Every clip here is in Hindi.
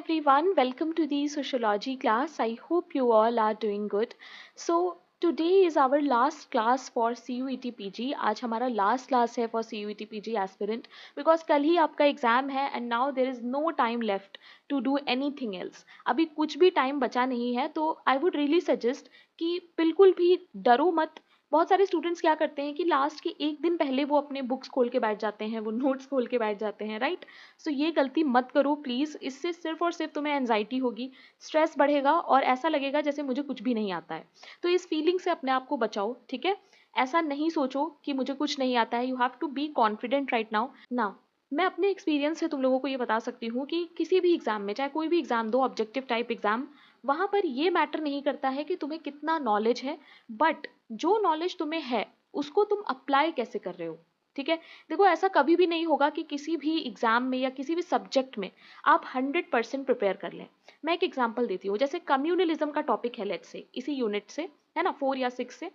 everyone, welcome to the sociology class. I hope you all are doing good. So today is our last class for CUET PG. आज हमारा last class है for CUET PG aspirant because कल ही आपका एग्जाम है and now there is no time left to do anything else. अभी कुछ भी टाइम बचा नहीं है तो I would really suggest कि बिल्कुल भी डरो मत. बहुत सारे स्टूडेंट्स क्या करते हैं कि लास्ट के एक दिन पहले वो अपने बुक्स खोल के बैठ जाते हैं, वो नोट्स खोल के बैठ जाते हैं, राइट. सो ये गलती मत करो प्लीज़. इससे सिर्फ और सिर्फ तुम्हें एनजाइटी होगी, स्ट्रेस बढ़ेगा और ऐसा लगेगा जैसे मुझे कुछ भी नहीं आता है. तो इस फीलिंग से अपने आप को बचाओ, ठीक है. ऐसा नहीं सोचो कि मुझे कुछ नहीं आता है. You have to be confident right now. मैं अपने एक्सपीरियंस से तुम लोगों को ये बता सकती हूँ कि किसी भी एग्जाम में, चाहे कोई भी एग्जाम दो, ऑब्जेक्टिव टाइप एग्जाम, वहाँ पर ये मैटर नहीं करता है कि तुम्हें कितना नॉलेज है, बट जो नॉलेज तुम्हें है उसको तुम अप्लाई कैसे कर रहे हो, ठीक है. देखो, ऐसा कभी भी नहीं होगा कि किसी भी एग्जाम में या किसी भी सब्जेक्ट में आप 100% प्रिपेयर कर लें. मैं एक एग्जांपल देती हूँ. जैसे कम्युनलिज्म का टॉपिक है, लेट्स से इसी यूनिट से, है ना, 4 या 6 से.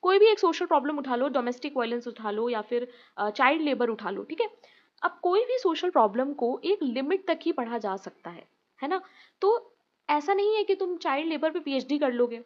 कोई भी एक सोशल प्रॉब्लम उठा लो, डोमेस्टिक वायलेंस उठा लो या फिर चाइल्ड लेबर उठा लो, ठीक है. अब कोई भी सोशल प्रॉब्लम को एक लिमिट तक ही पढ़ा जा सकता है ना. तो ऐसा नहीं है कि तुम चाइल्ड लेबर पे पीएचडी कर लोगे.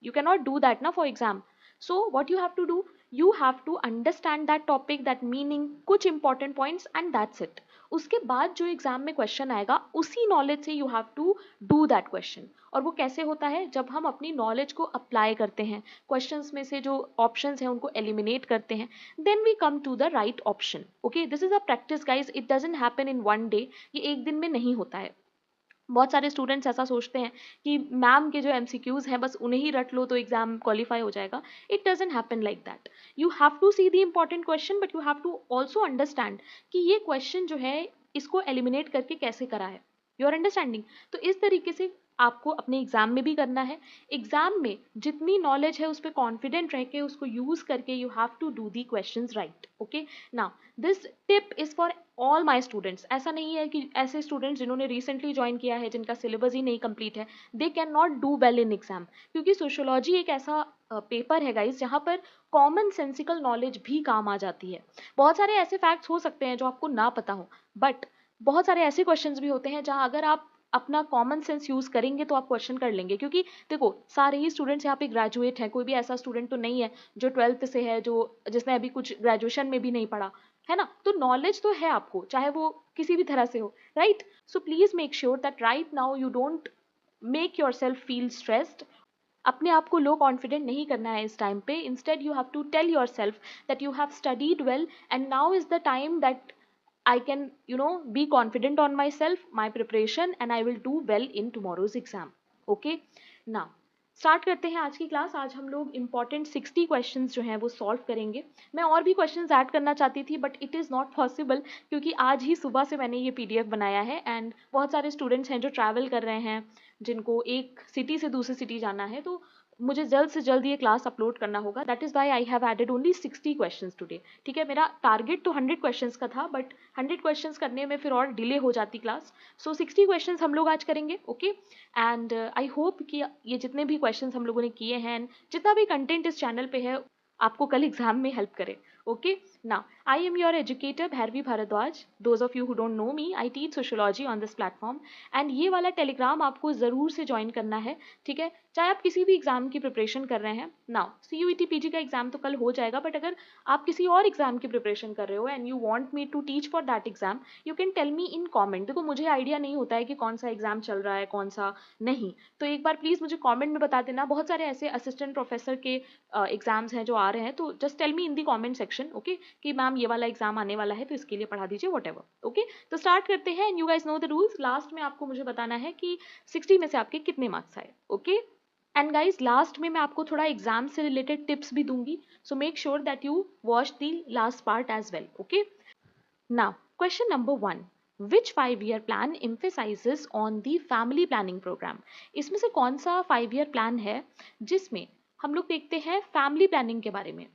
You cannot do that na for exam. So what you have to do, you have to understand that topic, that meaning, कुछ important points and that's it. उसके बाद जो एग्जाम में क्वेश्चन आएगा उसी नॉलेज से you have to do that question. और वो कैसे होता है? जब हम अपनी नॉलेज को अप्लाई करते हैं, क्वेश्चंस में से जो ऑप्शंस हैं उनको एलिमिनेट करते हैं, then we come to the right option. Okay, this is a practice guys. It doesn't happen in one day. ये एक दिन में नहीं होता है. बहुत सारे स्टूडेंट्स ऐसा सोचते हैं कि मैम के जो एमसीक्यूज हैं बस उन्हें ही रट लो तो एग्जाम क्वालिफाई हो जाएगा. It doesn't happen like that. You have to see the important question, but you have to also understand कि ये क्वेश्चन जो है इसको एलिमिनेट करके कैसे करा है. You are understanding. तो इस तरीके से आपको अपने एग्जाम में भी करना है. एग्जाम में जितनी नॉलेज है उस पर कॉन्फिडेंट रह के उसको यूज करके you have to do the questions right. Okay, now this tip is for all my students. ऐसा नहीं है कि ऐसे स्टूडेंट्स जिन्होंने रिसेंटली ज्वाइन किया है, जिनका सिलेबस ही नहीं कंप्लीट है, they can not do well in exam. क्योंकि सोशोलॉजी एक ऐसा पेपर है गाइज जहाँ पर कॉमन सेंसिकल नॉलेज भी काम आ जाती है. बहुत सारे ऐसे फैक्ट्स हो सकते हैं जो आपको ना पता हो, बट बहुत सारे ऐसे क्वेश्चंस भी होते हैं जहाँ अगर आप अपना कॉमन सेंस यूज करेंगे तो आप क्वेश्चन कर लेंगे. क्योंकि देखो, सारे ही स्टूडेंट्स यहाँ पे ग्रेजुएट हैं. कोई भी ऐसा स्टूडेंट तो नहीं है जो 12th से है, जो जिसने अभी कुछ ग्रेजुएशन में भी नहीं पढ़ा है ना. तो नॉलेज तो है आपको, चाहे वो किसी भी तरह से हो, right. So please make sure that right now you don't make your self feel stressed. अपने आप को लो कॉन्फिडेंट नहीं करना है इस टाइम पे. Instead you have to tell yourself that you have studied well and now is the time that I can, be confident on myself, my preparation, and I will do well in tomorrow's exam. Okay? Now, start करते हैं आज की क्लास. आज हम लोग इंपॉर्टेंट 60 क्वेश्चंस जो हैं वो सॉल्व करेंगे. मैं और भी क्वेश्चंस ऐड करना चाहती थी but it is not possible क्योंकि आज ही सुबह से मैंने ये पीडीएफ बनाया है एंड बहुत सारे स्टूडेंट्स हैं जो ट्रैवल कर रहे हैं, जिनको एक सिटी से दूसरी सिटी जाना है, तो मुझे जल्द से जल्द ये क्लास अपलोड करना होगा. That is why I have added only 60 questions today. ठीक है, मेरा टारगेट तो 100 क्वेश्चंस का था बट 100 क्वेश्चंस करने में फिर और डिले हो जाती क्लास. सो 60 क्वेश्चंस हम लोग आज करेंगे. ओके, एंड आई होप कि ये जितने भी क्वेश्चंस हम लोगों ने किए हैं, जितना भी कंटेंट इस चैनल पे है, आपको कल एग्जाम में हेल्प करे. Okay, now I am your educator Bhairavi Bhardwaj. Those of you who don't know me, I teach sociology on this platform. And ये वाला टेलीग्राम आपको ज़रूर से ज्वाइन करना है, ठीक है, चाहे आप किसी भी एग्जाम की प्रिपरेशन कर रहे हैं. नाउ CUET PG का एग्जाम तो कल हो जाएगा, बट अगर आप किसी और एग्जाम की प्रिपरेशन कर रहे हो and you want me to teach for that exam, you can tell me in comment. देखो, मुझे आइडिया नहीं होता है कि कौन सा एग्जाम चल रहा है कौन सा नहीं, तो एक बार प्लीज़ मुझे कमेंट में बता देना. बहुत सारे ऐसे असिस्टेंट प्रोफेसर के एग्जाम्स हैं जो आ रहे हैं, तो जस्ट टेल मी इन दी कमेंट सेक्शन, ओके, कि मैम ये वाला एग्जाम आने वाला है तो इसके लिए पढ़ा दीजिए, वट एवर. ओके, तो स्टार्ट करते हैं. And you guys know the rules. Last में आपको मुझे बताना है कि 60 में से आपके कितने मार्क्स आए. ओके, एंड गाइज लास्ट में मैं आपको थोड़ा एग्जाम से रिलेटेड टिप्स भी दूंगी, so make sure that you watch the last part as well. Okay, now question number 1. Which 5-year plan emphasizes on the family planning program. इसमें से कौन सा 5-year प्लान है जिसमें हम लोग देखते हैं फैमिली प्लानिंग के बारे में.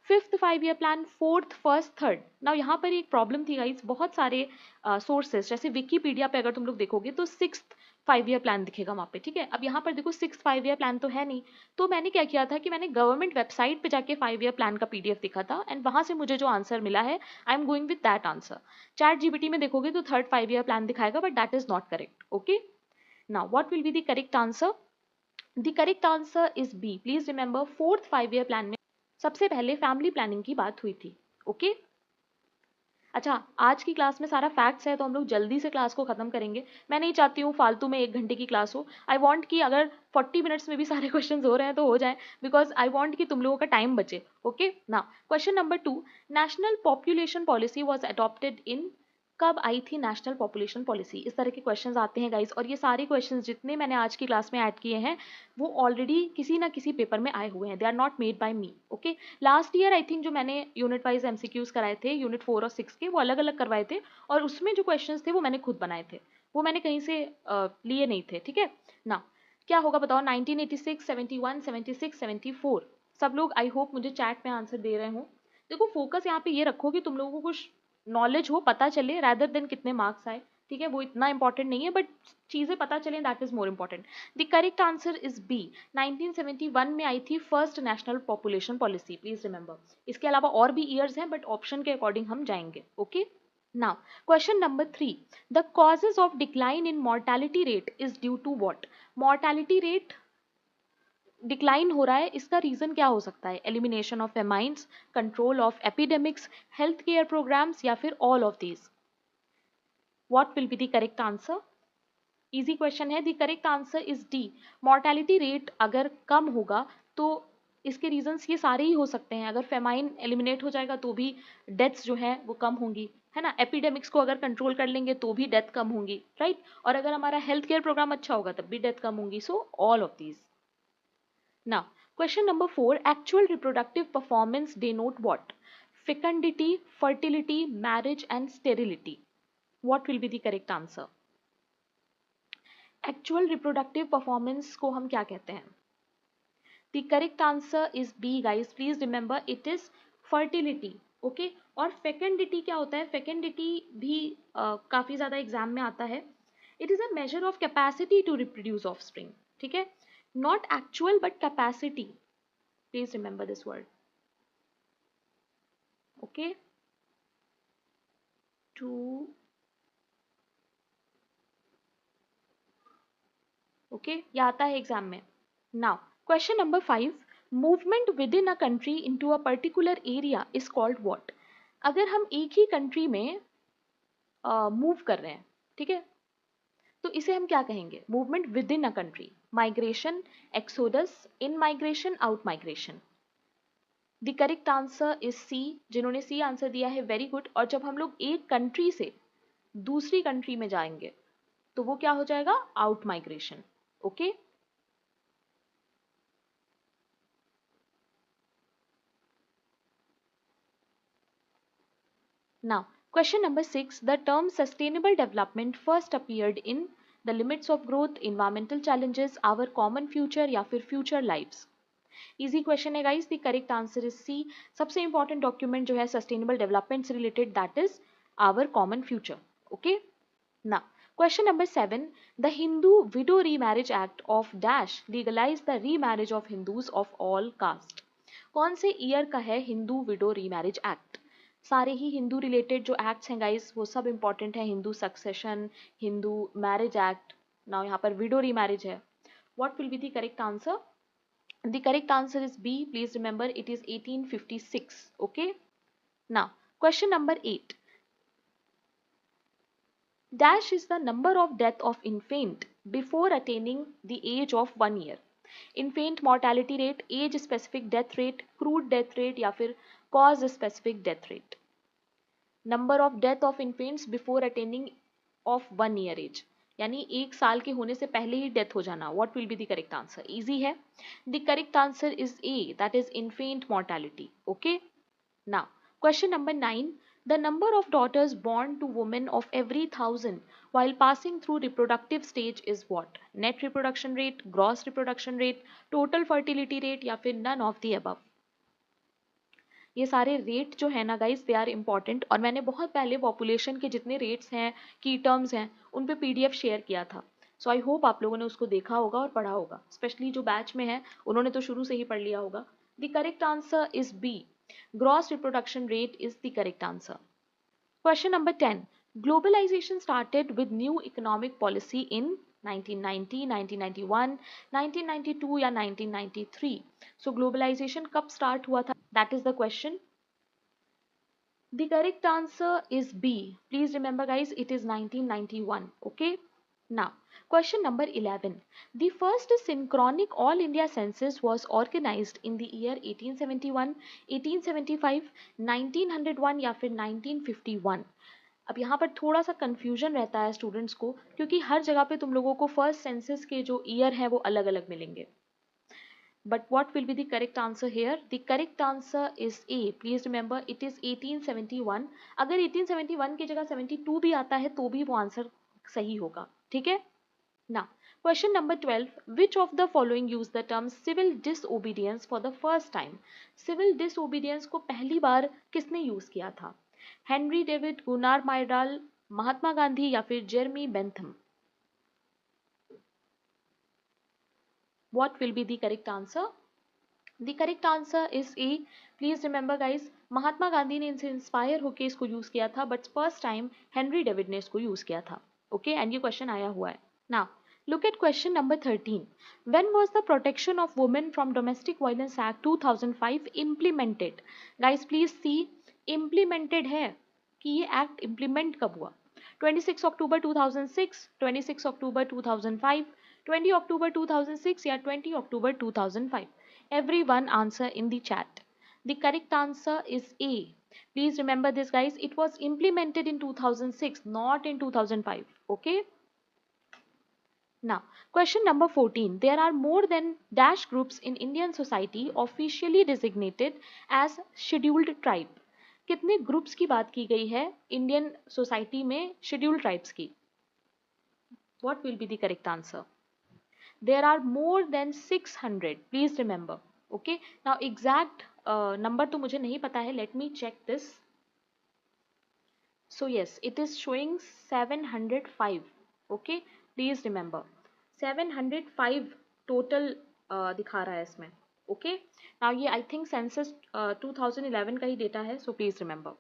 5th 5-year plan, 4th, 1st, 3rd. Now यहाँ पर एक प्रॉब्लम थी गाइज, बहुत सारे सोर्सेज जैसे विकीपीडिया पे अगर तुम लोग देखोगे तो 6th 5 ईयर प्लान दिखेगा वहाँ पे, ठीक है। अब यहाँ पर देखो 5 ईयर प्लान तो है नहीं, तो मैंने क्या किया था कि मैंने गवर्नमेंट वेबसाइट पे जाके 5 ईयर प्लान का पीडीएफ देखा था एंड वहाँ से मुझे जो आंसर मिला है I am going with that answer. ChatGPT में देखोगे तो थर्ड 5 ईयर प्लान दिखाएगा, but that is not correct. Okay, now what will be the correct answer? The correct answer is B. Please remember, fourth 5 year plan में सबसे पहले फैमिली प्लानिंग की बात हुई थी। ओके, अच्छा, आज की क्लास में सारा फैक्ट्स है तो हम लोग जल्दी से क्लास को खत्म करेंगे। मैं नहीं चाहती हूँ फालतू में 1 घंटे की क्लास हो। आई वांट कि अगर 40 मिनट्स में भी सारे क्वेश्चंस हो रहे हैं तो हो जाए, बिकॉज आई वांट कि तुम लोगों का टाइम बचे। ओके, ना question number 2, national population policy was adopted in, कब आई थी नेशनल पॉपुलेशन पॉलिसी? इस तरह के क्वेश्चंस आते हैं गाइस, और ये सारे क्वेश्चंस जितने मैंने आज की क्लास में ऐड किए हैं वो ऑलरेडी किसी ना किसी पेपर में आए हुए हैं, they are not made by me. Okay, last year I think जो मैंने यूनिट वाइज एमसीक्यूज कराए थे यूनिट 4 और 6 के, वो अलग अलग करवाए थे, और उसमें जो क्वेश्चंस थे वो मैंने खुद बनाए थे, वो मैंने कहीं से लिए नहीं थे, ठीक है ना। क्या होगा बताओ? 1986, 71, 76, 74। सब लोग आई होप मुझे चैट में आंसर दे रहे हो। देखो फोकस यहाँ पे ये रखो कि तुम लोगों को कुछ नॉलेज हो, पता चले, रैदर देन कितने मार्क्स आए, ठीक है, वो इतना इंपॉर्टेंट नहीं है, बट चीजें पता चले, that is more important. The correct answer is B. 1971 में आई थी first national population policy, please remember. इसके अलावा और भी ईयर्स हैं, बट ऑप्शन के अकॉर्डिंग हम जाएंगे। Okay, now question number 3, the causes of decline in mortality rate is due to what? Mortality rate decline हो रहा है, इसका रीजन क्या हो सकता है? Elimination of famines, control of epidemics, health care programs, या फिर all of these? What will be the correct answer? Easy question है। The correct answer is D. Mortality rate अगर कम होगा तो इसके रीजंस ये सारे ही हो सकते हैं। अगर फेमाइन एलिमिनेट हो जाएगा तो भी डेथ्स जो है वो कम होंगी, है ना। एपिडेमिक्स को अगर कंट्रोल कर लेंगे तो भी डेथ कम होंगी, राइट। और अगर हमारा हेल्थ केयर प्रोग्राम अच्छा होगा तब भी डेथ कम होंगी। So all of these. Now, question number 4, actual reproductive performance denote what? Fecundity, fertility, marriage, and sterility. What will be the correct answer? Actual reproductive performance को हम क्या कहते हैं? The correct answer is B, guys. Please remember, it is fertility. Okay? और fecundity क्या होता है? Fecundity भी काफी ज्यादा एग्जाम में आता है. It is a measure of capacity to reproduce offspring. ठीक है? Not actual but capacity. Please remember this word. Okay? To, okay, ये आता है एग्जाम में. Now, question number 5. Movement within a country into a particular area is called what? अगर हम एक ही कंट्री में मूव कर रहे हैं, ठीक है, तो इसे हम क्या कहेंगे? Movement within a country, migration, exodus, in migration, out migration. The correct answer is C. जिन्होंने सी आंसर दिया है वेरी गुड. और जब हम लोग एक कंट्री से दूसरी कंट्री में जाएंगे तो वो क्या हो जाएगा? Out migration. Okay, now question number 6, the term sustainable development first appeared in the limits of growth, environmental challenges, our common future, या फिर future lives. इजी क्वेश्चन है guys. The correct answer is C. सबसे इंपॉर्टेंट डॉक्यूमेंट जो है सस्टेनेबल डेवलपमेंट से रिलेटेड, that is our common future. Okay, ना question number 7, the Hindu widow remarriage act of dash legalize the remarriage of Hindus of all caste. कौन से ईयर का है हिंदू विडो रीमैरिज एक्ट? सारे ही हिंदू रिलेटेड जो एक्ट्स हैं गाइस वो सब इंपॉर्टेंट है. Hindu succession, Hindu marriage act, ना यहाँ पर विडो रीमैरिज है. What will be the correct answer? The correct answer is B. Please remember, it is 1856. Okay. Now, question number 8. Dash is the number of death of infant before attaining the age of 1 year. Infant mortality rate, age specific death rate, crude death rate, या फिर cause specific death rate. Number of death of infants before attaining of 1 year age. यानी 1 साल के होने से पहले ही डेथ हो जाना. What will be the correct answer? Easy है. The correct answer is A, that is infant mortality. Okay, now question number 9, the number of daughters born to women of every 1,000 while passing through reproductive stage is what? Net reproduction rate, gross reproduction rate, total fertility rate, या फिर none of the above. ये सारे रेट जो है ना गाइस, दे आर इंपॉर्टेंट. और मैंने बहुत पहले पॉपुलेशन के जितने रेट्स हैं, की टर्म्स हैं, उन पे पीडीएफ शेयर किया था. सो आई होप आप लोगों ने उसको देखा होगा और पढ़ा होगा, स्पेशली जो बैच में है उन्होंने तो शुरू से ही पढ़ लिया होगा. The correct answer is B. Gross reproduction rate is the correct answer. Question number 10. Globalization started with new economic policy in 1990, 1991, 1992 या 1993. So globalization कब start हुआ था? That is the question. The correct answer is B. Please remember guys, it is 1991. Okay. Now, question number 11. The first synchronic all India census was organized in the year 1871, 1875, 1901 या फिर 1951. अब यहाँ पर थोड़ा सा कंफ्यूजन रहता है स्टूडेंट्स को, क्योंकि हर जगह पे तुम लोगों को फर्स्ट सेंसस के जो ईयर हैं वो अलग अलग मिलेंगे. But what will be the correct answer here? The correct answer is A. Please remember it is 1871. अगर 1871 की जगह 72 भी आता है तो भी वो आंसर सही होगा. ठीक है. Now, question number 12. Which of the following use the term civil disobedience for the first time? Civil disobedience को पहली बार किसने यूज किया था? Henry David, Gunnar माइरडाल, Mahatma Gandhi या फिर Jeremy Bentham? What will be the correct answer? The correct answer is A. Please remember guys, Mahatma Gandhi ने इनसे इंस्पायर होकर इसको यूज किया था, but first time Henry David ने इसको यूज किया था. ओके, एंड ये क्वेश्चन आया हुआ है. Now, look at question number 13. When was the Protection of Women from Domestic Violence Act 2005 implemented? Guys, please see, implemented है कि ये एक्ट इम्प्लीमेंट कब हुआ. 26 अक्टूबर 2006, 26 अक्टूबर 2005, 20 अक्टूबर 2006 या 20 अक्टूबर 2005? Everyone answer in the chat. The correct answer is A. Please remember this guys, it was implemented in 2006, not in 2005. Okay. Now, question number 14. There are more than dash groups in Indian society officially designated as scheduled tribe. कितने ग्रुप्स की बात की गई है इंडियन सोसाइटी में शेड्यूल्ड ट्राइब्स की? What will be the correct answer? There are more than 600. Please remember. Okay. Now, exact number तो मुझे नहीं पता है. Let me check this. So yes, it is showing 705. Okay. Please remember. 705 total दिखा रहा है इसमें. Okay. Now ये I think census 2011 का ही डेटा है. So please remember.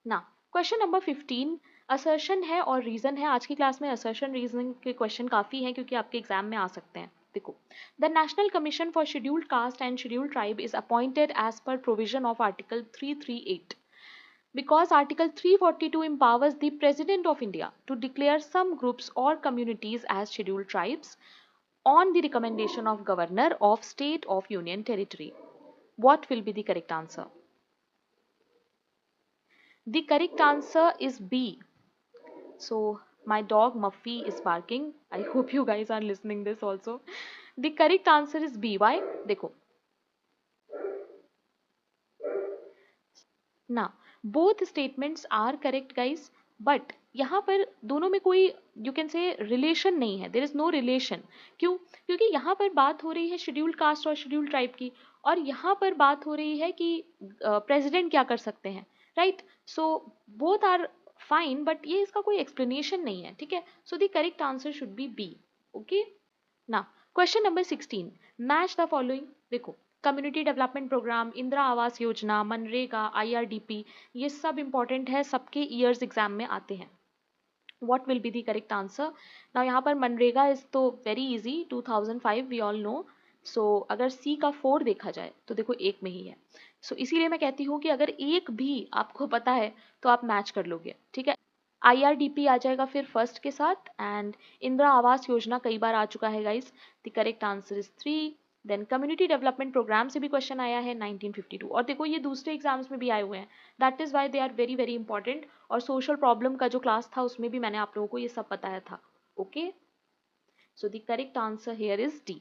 Now, question number 15. Assertion है और रीजन है. आज की क्लास में असर्शन रीजनिंग के क्वेश्चन काफ़ी हैं क्योंकि आपके एग्जाम में आ सकते हैं. देखो, the national commission for scheduled caste and scheduled tribe is appointed as per provision of article 338. Because Article 342 empowers the President of India to declare some groups or communities as scheduled tribes on the recommendation of Governor of State of Union Territory. What will be the correct answer? The correct answer is B. So my dog Muffy is barking. I hope you guys are listening this also. The correct answer is B. Why? देखो. Now, both statements are correct guys, but यहाँ पर दोनों में कोई you can say relation नहीं है. There is no relation. क्यों? क्योंकि यहाँ पर बात हो रही है शेड्यूल्ड कास्ट और शेड्यूल्ड ट्राइब की, और यहाँ पर बात हो रही है कि प्रेसिडेंट क्या कर सकते हैं. Right. So both are fine, but ये इसका कोई एक्सप्लेनेशन नहीं है. ठीक है. So the correct answer should be B. Okay. Now, question number 16. Match the following. देखो, community development program, Indira Awas Yojana, MNREGA, IRDP, ये सब इंपॉर्टेंट है, सबके ईयर्स एग्जाम में आते हैं. What will be the correct answer? Now यहाँ पर मनरेगा इज तो very easy, 2005 we all know. So अगर सी का 4 देखा जाए तो देखो एक में ही है. सो इसीलिए मैं कहती हूँ कि अगर एक भी आपको पता है तो आप मैच कर लोगे. ठीक है. IRDP आ जाएगा फिर फर्स्ट के साथ, एंड इंदिरा आवास योजना कई बार आ चुका है guys. The correct answer is 3. Then community development program से भी क्वेश्चन आया है 1952, और देखो ये दूसरे एग्जाम्स में भी आए हुए हैं. That is why they are very very important. और सोशल प्रॉब्लम का जो क्लास था उसमें भी मैंने आप लोगों को ये सब बताया था. Okay. So the correct answer here is D.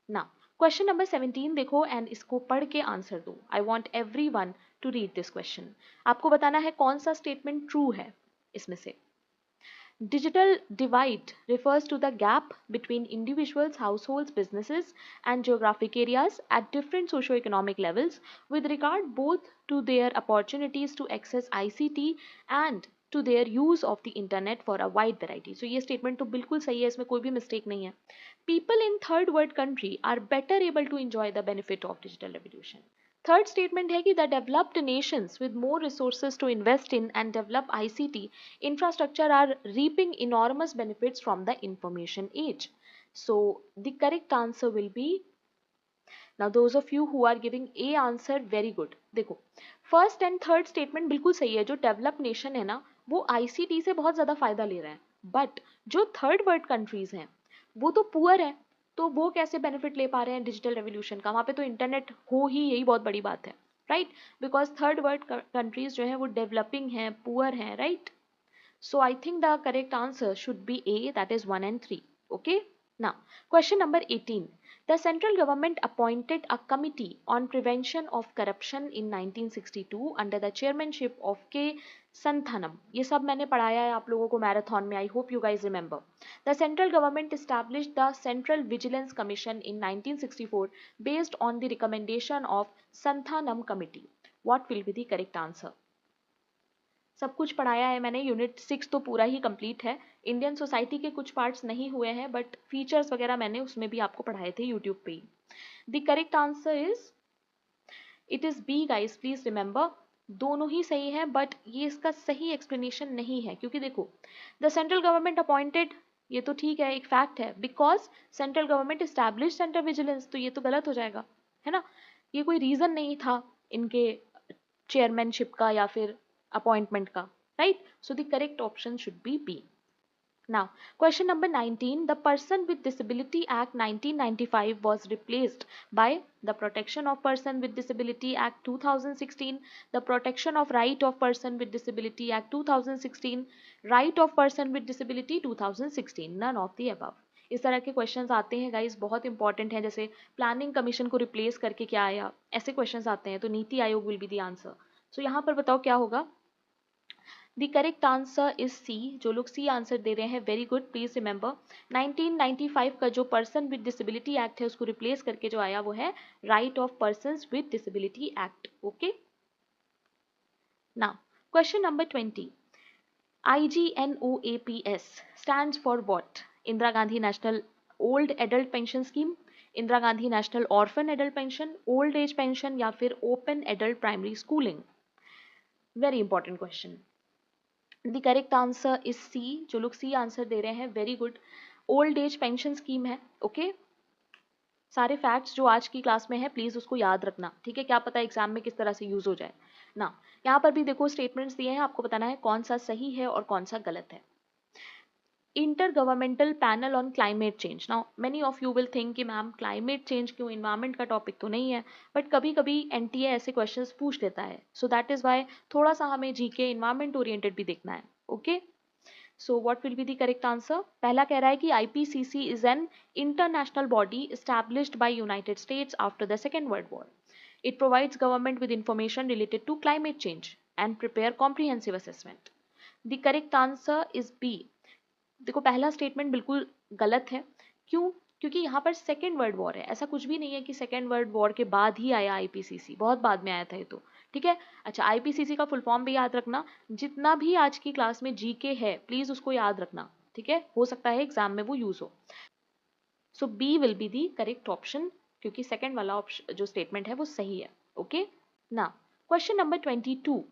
Now, question number 17 देखो एंड इसको पढ़ के आंसर दो. I want everyone to read this question. आपको बताना है कौन सा स्टेटमेंट ट्रू है इसमें से. Digital divide refers to the gap between individuals, households, businesses, and geographic areas at different socio-economic levels with regard both to their opportunities to access ICT and to their use of the internet for a wide variety. So ये statement तो बिल्कुल सही है, इसमें कोई भी mistake नहीं है. People in third world country are better able to enjoy the benefit of digital revolution. Third statement है कि the developed nations with more resources to invest in and develop ICT infrastructure are reaping enormous benefits from the information age. So the correct answer will be, now those of you who are giving A answer, very good. देखो फर्स्ट एंड थर्ड स्टेटमेंट बिल्कुल सही है. जो डेवलप नेशन है ना वो आईसीटी से बहुत ज़्यादा फायदा ले रहे हैं, बट जो थर्ड वर्ल्ड कंट्रीज हैं वो तो पुअर है, तो वो कैसे बेनिफिट ले पा रहे हैं डिजिटल रेवोल्यूशन का. वहाँ पे तो इंटरनेट हो ही, यही बहुत बड़ी बात है, right. Because third world countries जो है वो डेवलपिंग हैं, पुअर हैं, right. So I think the correct answer should be A, that is 1 and 3. Okay. Now, question number 18. The central government appointed a committee on prevention of corruption in 1962 under the chairmanship of K. Santhanam. ये सब मैंने पढ़ाया है आप लोगों को मैराथन में. I hope you guys remember. The central government established the Central Vigilance Commission in 1964 based on the recommendation of Santhanam Committee. What will be the correct answer? सब कुछ पढ़ाया है मैंने. यूनिट 6 तो पूरा ही कंप्लीट है. इंडियन सोसाइटी के कुछ पार्ट्स नहीं हुए हैं, बट फीचर्स वगैरह मैंने उसमें भी आपको पढ़ाए थे यूट्यूब पे ही. The correct answer is, it is B guys, please remember. दोनों ही सही है, बट ये इसका सही एक्सप्लेनेशन नहीं है. क्योंकि देखो द सेंट्रल गवर्नमेंट अपॉइंटेड, ये तो ठीक है, एक फैक्ट है. Because central government establish central vigilance, तो ये तो गलत हो जाएगा, है ना. ये कोई रीजन नहीं था इनके चेयरमैनशिप का या फिर अपॉइंटमेंट का, right? So the correct option should be B. Now, question number 19. The Person with Disability Act 1995 was replaced by the Protection of Person with Disability Act 2016, the Protection of Right of Person with Disability Act 2016, Right of Person with Disability 2016, none of the above. इस तरह के क्वेश्चंस आते हैं गाइस, बहुत इंपॉर्टेंट है. जैसे प्लानिंग कमीशन को रिप्लेस करके क्या आया, ऐसे क्वेश्चंस आते हैं. तो NITI Aayog will be the answer. सो यहाँ पर बताओ क्या होगा. The correct answer is C. जो लोग C आंसर दे रहे हैं, वेरी गुड. प्लीज रिमेंबर 1995 का जो पर्सन विद डिसेबिलिटी एक्ट है उसको रिप्लेस करके जो आया वो है right of person with disability act. Okay. Now question number 20. IGNOAPS stands for what? Indira Gandhi national old adult pension scheme, Indira Gandhi national orphan adult pension, old age pension, या फिर open adult primary schooling. Very important question. The correct answer is C. जो लोग सी आंसर दे रहे हैं, very good. Old age pension scheme है. ओके. सारे फैक्ट्स जो आज की क्लास में है प्लीज उसको याद रखना, ठीक है. क्या पता एग्जाम में किस तरह से यूज हो जाए ना. यहाँ पर भी देखो स्टेटमेंट्स दिए हैं, आपको बताना है कौन सा सही है और कौन सा गलत है. Intergovernmental panel on climate change. Now many of you will think कि मैम क्लाइमेट चेंज क्यों, इन्वायरमेंट का टॉपिक तो नहीं है. बट कभी कभी एनटीए ऐसे क्वेश्चंस पूछ लेता है, सो दैट इज वाई थोड़ा सा हमें जीके इन्वायरमेंट ओरिएंटेड भी देखना है. Okay. So what will be the correct answer. पहला कह रहा है कि IPCC is an international body established by United States after the Second World War. It provides government with information related to climate change and prepare comprehensive assessment. The correct answer is B. देखो पहला स्टेटमेंट बिल्कुल गलत है. क्यों? क्योंकि यहाँ पर सेकेंड वर्ल्ड वॉर है. ऐसा कुछ भी नहीं है कि सेकेंड वर्ल्ड वॉर के बाद ही आया आईपीसीसी, बहुत बाद में आया था ये तो, ठीक है. अच्छा, आईपीसीसी का फुल फॉर्म भी याद रखना. जितना भी आज की क्लास में जीके है प्लीज उसको याद रखना, ठीक है. हो सकता है एग्जाम में वो यूज हो. So B will be the correct option, क्योंकि सेकेंड वाला ऑप्शन जो स्टेटमेंट है वो सही है. ओके. ना question number 22.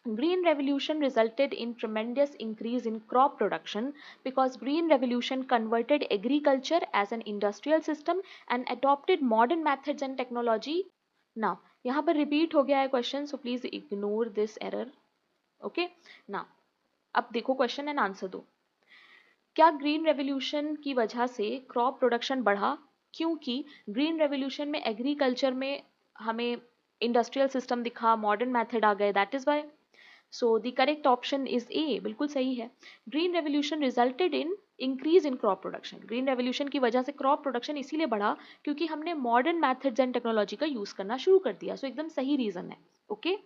Green Revolution resulted in tremendous increase in crop production because Green Revolution converted agriculture as an industrial system and adopted modern methods and technology. Now, यहाँ पर repeat हो गया है question, so please ignore this error. Okay? Now, अब देखो question and answer दो. क्या ग्रीन रेवोल्यूशन की वजह से क्रॉप प्रोडक्शन बढ़ा? क्योंकि ग्रीन रेवोल्यूशन में एग्रीकल्चर में हमें इंडस्ट्रियल सिस्टम दिखा, मॉडर्न मेथड आ गए, that is why. So the correct option is A. बिल्कुल सही है. Green revolution resulted in increase in crop production. Green revolution की वजह से क्रॉप प्रोडक्शन इसीलिए बढ़ा क्योंकि हमने मॉडर्न मैथड्स एंड टेक्नोलॉजी का यूज करना शुरू कर दिया. सो एकदम सही रीजन है. ओके.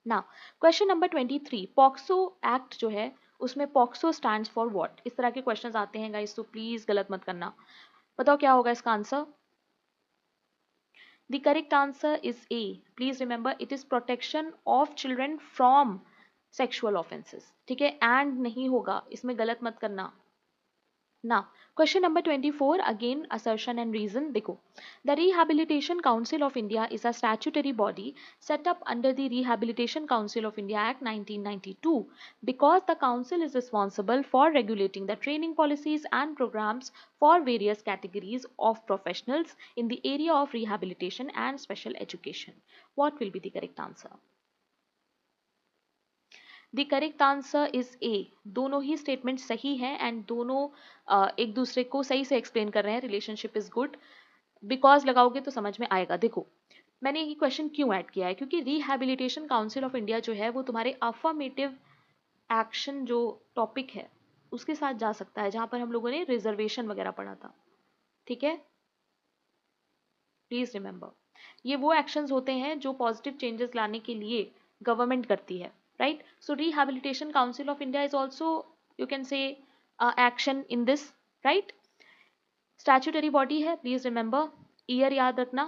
ना क्वेश्चन नंबर 23. पॉक्सो एक्ट जो है उसमें पॉक्सो स्टैंड्स फॉर व्हाट. इस तरह के क्वेश्चंस आते हैं गाइस, तो प्लीज गलत मत करना. बताओ क्या होगा इसका answer. The correct answer is A. Please remember it is protection of children from sexual offences, ठीक है, एंड नहीं होगा, इसमें गलत मत करना। Now, question number 24, again assertion and reason. देखो, the Rehabilitation Council of India is a statutory body set up under the Rehabilitation Council of India Act 1992 because the council is responsible for regulating the training policies and programs for various categories of professionals in the area of rehabilitation and special education. What will be the correct answer? The correct answer is ए। दोनों ही स्टेटमेंट सही हैं एंड दोनों एक दूसरे को सही से एक्सप्लेन कर रहे हैं। Relationship is good. बिकॉज लगाओगे तो समझ में आएगा। देखो, मैंने ये क्वेश्चन क्यों ऐड किया है, क्योंकि रिहैबिलिटेशन काउंसिल ऑफ इंडिया जो है वो तुम्हारे अफर्मेटिव एक्शन जो टॉपिक है उसके साथ जा सकता है, जहां पर हम लोगों ने रिजर्वेशन वगैरह पढ़ा था। ठीक है, प्लीज रिमेंबर, ये वो एक्शंस होते हैं जो पॉजिटिव चेंजेस लाने के लिए गवर्नमेंट करती है, right? So Rehabilitation Council of India is also, you can say, action in this, right? Statutory body है, please remember, year याद रखना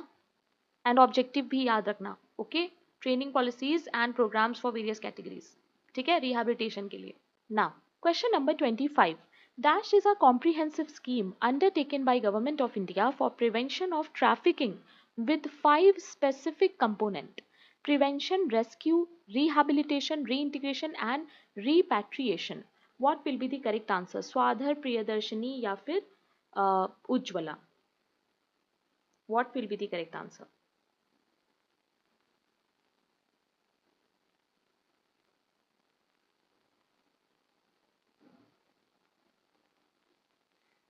and objective भी याद रखना, okay? Training policies and programs for various categories, ठीक है, rehabilitation के लिए। Now, question number 25. Dash is a comprehensive scheme undertaken by Government of India for prevention of trafficking with 5 specific components: prevention, rescue, rehabilitation, reintegration and repatriation. What will be the correct answer? Swadhar, Priyadarshini या फिर Ujjwala? What will be the correct answer?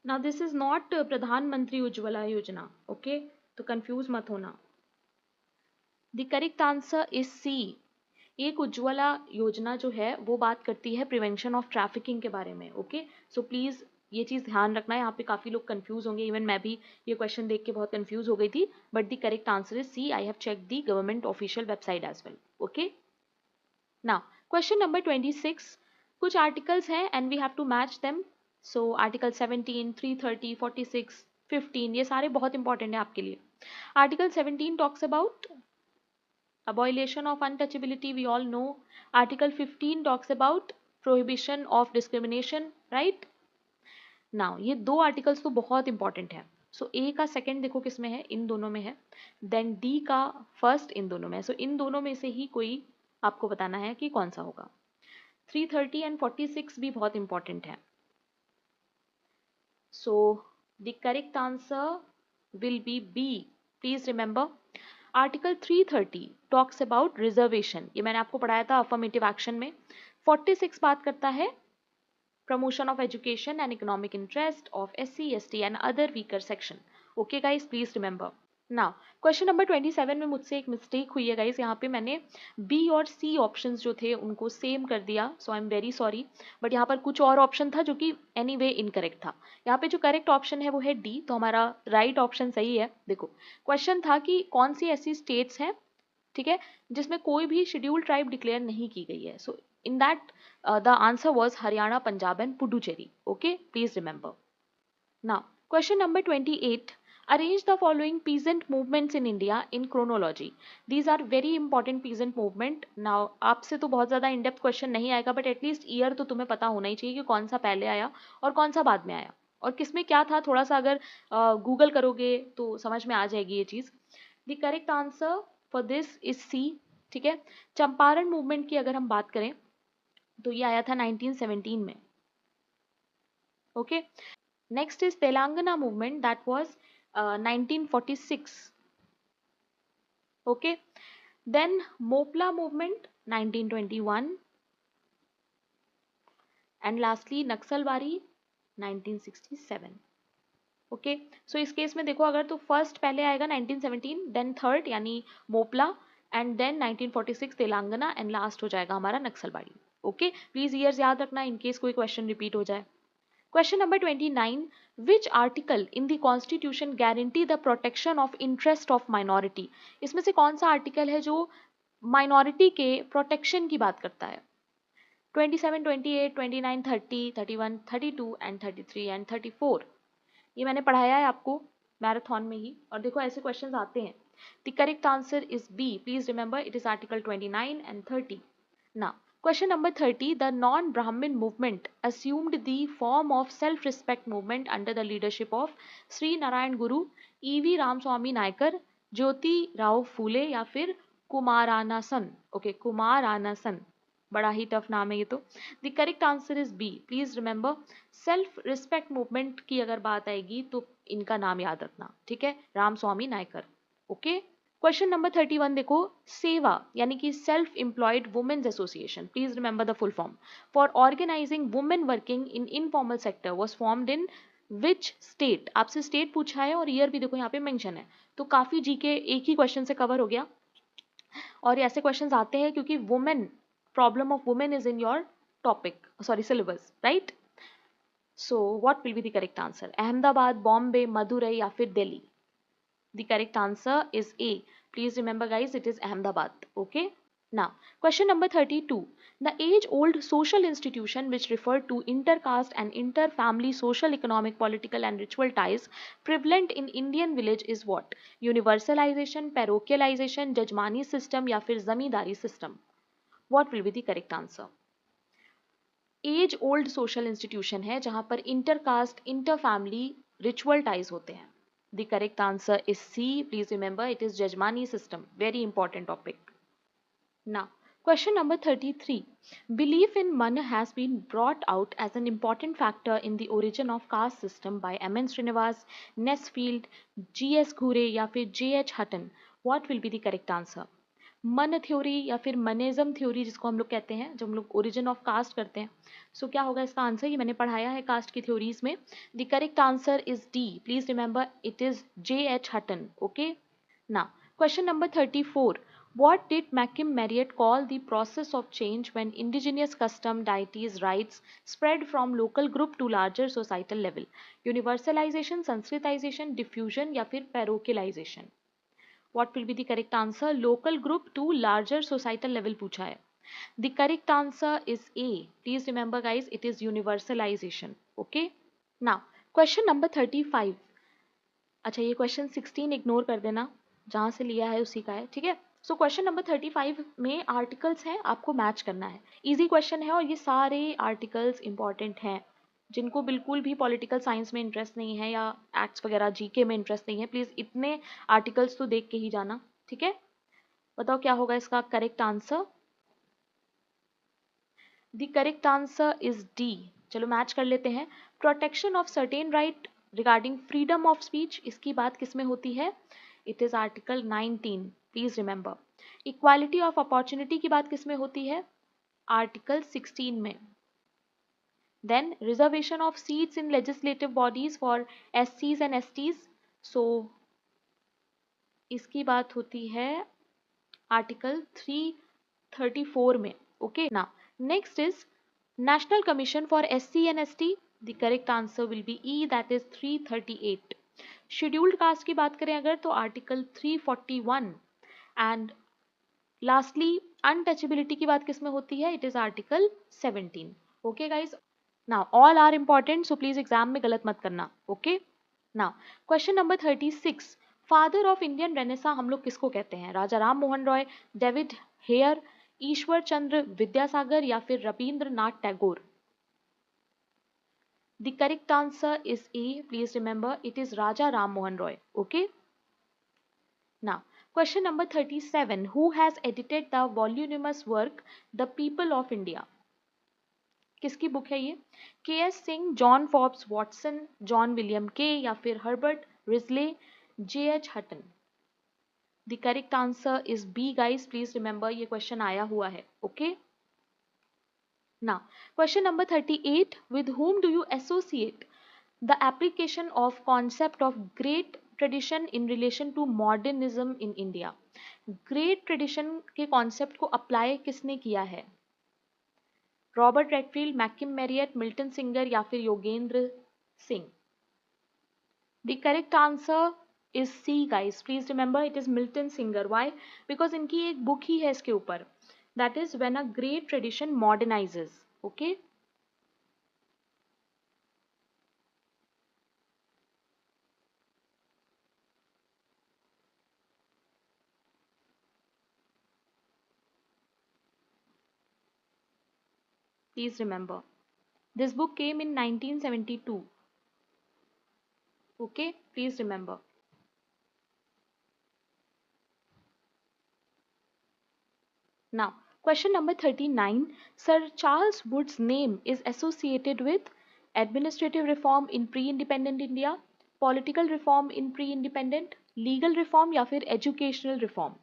Now this is not Pradhan Mantri Ujjwala Yojana, okay? तो कंफ्यूज मत होना। The correct answer is C. एक उज्ज्वला योजना जो है वो बात करती है प्रिवेंशन ऑफ ट्रैफिकिंग के बारे में, ओके? सो प्लीज ये चीज ध्यान रखना है। यहाँ पे काफी लोग कंफ्यूज होंगे, इवन मैं भी ये क्वेश्चन देख के बहुत कंफ्यूज हो गई थी, but the correct answer is C. I have check the government official website as well, okay? Now question number 26। कुछ आर्टिकल्स हैं and we have to match them. So article 17, 330, 46, 15, ये सारे बहुत इंपॉर्टेंट है आपके लिए। Article 17 talks about abolition of untouchability, we all know. Article 15 talks about prohibition of discrimination, right? Now ये दो आर्टिकल्स तो बहुत इंपॉर्टेंट है। सो ए का सेकंड देखो किस में है, इन दोनों में है। देन डी का फर्स्ट इन दोनों में है। सो इन दोनों में से ही कोई आपको बताना है कि कौन सा होगा। 330 एंड 46 भी बहुत इंपॉर्टेंट है। So the correct answer will be B. Please remember, article 330 talks about reservation, ये मैंने आपको पढ़ाया था अफर्मेटिव एक्शन में। 46 बात करता है promotion of education and economic interest of SC, ST and other weaker section. Okay guys, please remember. Now question number 27 में मुझसे एक मिस्टेक हुई है गाइस। यहाँ पे मैंने बी और सी ऑप्शंस जो थे उनको सेम कर दिया, so I am very sorry. But यहाँ पर कुछ और ऑप्शन था जो कि एनीवे इनकरेक्ट था। यहाँ पे जो करेक्ट ऑप्शन है वो है डी, तो हमारा राइट ऑप्शन सही है। देखो, क्वेश्चन था कि कौन सी ऐसी स्टेट्स हैं, ठीक है, जिसमें कोई भी शेड्यूल ट्राइब डिक्लेयर नहीं की गई है। So in that the answer was Haryana, Punjab and Puducherry, okay? Please remember. Now question number 28. Arrange the following peasant movements in India in chronology. These are very important peasant movement. Now आपसे तो बहुत ज़्यादा इन डेप्थ क्वेश्चन नहीं आएगा, बट एटलीस्ट ईयर तो तुम्हें पता होना ही चाहिए कि कौन सा पहले आया और कौन सा बाद में आया और किसमें क्या था। थोड़ा सा अगर गूगल करोगे तो समझ में आ जाएगी ये चीज़। The correct answer for this is C, ठीक है? चंपारण मूवमेंट की अगर हम बात करें तो ये आया था 1917 में, okay? Next is Telangana movement, that was 1946, okay? Then Mopla movement 1921 and lastly Naxalbari 1967, okay? So इस केस में देखो, अगर तो फर्स्ट पहले आएगा 1917, देन थर्ड यानी Moplah and then 1946 Telangana and last हो जाएगा हमारा नक्सलबाड़ी, ओके? प्लीज ईयर्स याद रखना इन केस कोई क्वेश्चन रिपीट हो जाए। Question number 29. Which article in the Constitution guarantee the protection of interest of minority? इसमें से कौन सा आर्टिकल है जो माइनॉरिटी के प्रोटेक्शन की बात करता है? 27, 28, 29, 30, 31, 32 एंड 33 एंड 34। ये मैंने पढ़ाया है आपको मैराथन में ही, और देखो ऐसे क्वेश्चंस आते हैं। The correct answer is B. Please remember, it is article 29 and 30। Now Question number 30. The non-Brahmin movement assumed the form of self-respect movement under the leadership of Sri Narayan Guru, E.V. Ramaswamy Naikar, ज्योति राव फूले या फिर कुमारानासन. ओके, कुमारानासन. बड़ा ही टफ नाम है ये तो. The correct answer is B. Please remember, self respect movement की अगर बात आएगी तो इनका नाम याद रखना. ठीक है, Ramaswamy Naicker. Okay. Question number 31 देखो. सेवा यानी कि self employed women's association, please remember the full form, for organizing women working in informal sector was formed in which state. आपसे स्टेट पूछा है और ईयर भी देखो यहाँ पे मेंशन है. तो काफी जीके एक ही क्वेश्चन से कवर हो गया. और ऐसे क्वेश्चंस आते हैं क्योंकि women, problem of women is in your topic, sorry syllabus, right. So what will be the correct answer? Ahmedabad, Bombay, Madurai या फिर Delhi? The correct answer is A. Please remember guys, it is Ahmedabad. Okay. Now, question number 32. The age-old social institution which referred to inter-caste and inter-family social, economic, political and ritual ties prevalent in Indian village is what? Universalization, parochialization, jajmani system या फिर जमींदारी system? What will be the correct answer? Age-old social institution है जहाँ पर inter-caste, inter-family, ritual ties होते हैं. The correct answer is C. Please remember, it is Jajmani system. Very important topic. Now, question number 33. Belief in Mana has been brought out as an important factor in the origin of caste system by M.N. Srinivas, Nesfield, G.S. Ghure या फिर J.H. Hutton. What will be the correct answer? मन थ्योरी या फिर मनिज्म थ्योरी जिसको हम लोग कहते हैं, जब हम लोग ओरिजिन ऑफ कास्ट करते हैं. सो क्या होगा इसका आंसर? ये मैंने पढ़ाया है कास्ट की थ्योरीज में. The correct answer is D. Please remember, it is J H Hutton. Okay. Now, question number 34. What did Mackim Marriott call the process of change when indigenous custom, deities, rites spread from local group to larger societal level? Universalization, Sanskritization, diffusion या फिर parochialization? What will be the correct answer? Local group to larger societal level पूछा है. The correct answer is A. Please remember guys, it is universalization. Okay. Now, question number 35. अच्छा, ये question 16 इग्नोर कर देना, जहाँ से लिया है उसी का है. ठीक है. सो क्वेश्चन नंबर 35 में आर्टिकल्स हैं, आपको मैच करना है. इजी क्वेश्चन है और ये सारे आर्टिकल्स इंपॉर्टेंट हैं. जिनको बिल्कुल भी पॉलिटिकल साइंस में इंटरेस्ट नहीं है या एक्ट्स वगैरह जीके में इंटरेस्ट नहीं है, प्लीज इतने आर्टिकल्स तो देख के ही जाना. ठीक है. बताओ क्या होगा इसका correct answer? The correct answer is D. चलो मैच कर लेते हैं. Protection of certain right regarding freedom of speech, इसकी बात किसमें होती है? It is article 19. Please remember. Equality of opportunity की बात किसमें होती है? आर्टिकल 16 में. Then reservation of seats in legislative bodies for SCs and STs. So इसकी बात होती है आर्टिकल 334 में. Okay. Now next is national commission for SC and ST. The correct answer will be E, that is 338. Scheduled caste की बात करें अगर तो आर्टिकल 341. एंड लास्टली अनटचेबिलिटी की बात किसमें होती है? It is article 17. Okay guys. Now all are important, so please exam में गलत मत करना. Okay. Now question number 36. Father of Indian Renaissance हम लोग किसको कहते हैं? राजा राम मोहन रॉय, डेविड हेयर, ईश्वर चंद्र विद्यासागर या फिर Rabindranath Tagore? The correct answer is A. Please remember, it is Raja Ram Mohan Roy. Okay. Now question number 37. Who has edited the वॉल्यूनिमस work the people of India? किसकी बुक है ये? K S. Singh, John Forbes Watson, John William Kaye या फिर Herbert Risley, J H. Hutton? The correct answer is B guys. Please remember, ये क्वेश्चन आया हुआ है. Okay. Now question number 38. With whom do you associate the application of concept of great tradition in relation to modernism in India? Great tradition के कॉन्सेप्ट को अप्लाई किसने किया है? Robert Redfield, McKim Marriott, Milton Singer या फिर Yogendra Singh? The correct answer is C guys. Please remember, it is Milton Singer. Why? Because इनकी एक बुक ही है इसके ऊपर, that is when a great tradition modernizes. Okay. Please remember. This book came in 1972. Okay, please remember. Now, question number 39. Sir Charles Wood's name is associated with administrative reform in pre-independent India, political reform in pre-independent, legal reform या फिर educational reform.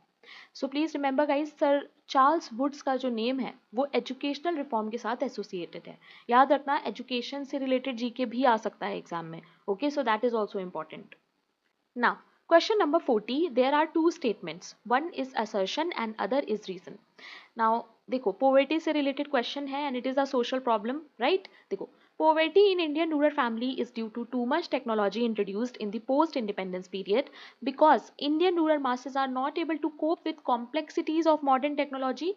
So please remember guys, Sir Charles Woods का जो नेम है वो एजुकेशनल रिफॉर्म के साथ एसोसिएटेड है. याद रखना, एजुकेशन से रिलेटेड जीके भी आ सकता है एग्जाम में. Okay, so that is also important. Now, question number 40, there are two statements. One is assertion and other is reason. Now, देखो, poverty से related question है and it is a social problem, right? देखो, poverty in Indian rural family is due to too much technology introduced in the post-independence period because Indian rural masses are not able to cope with complexities of modern technology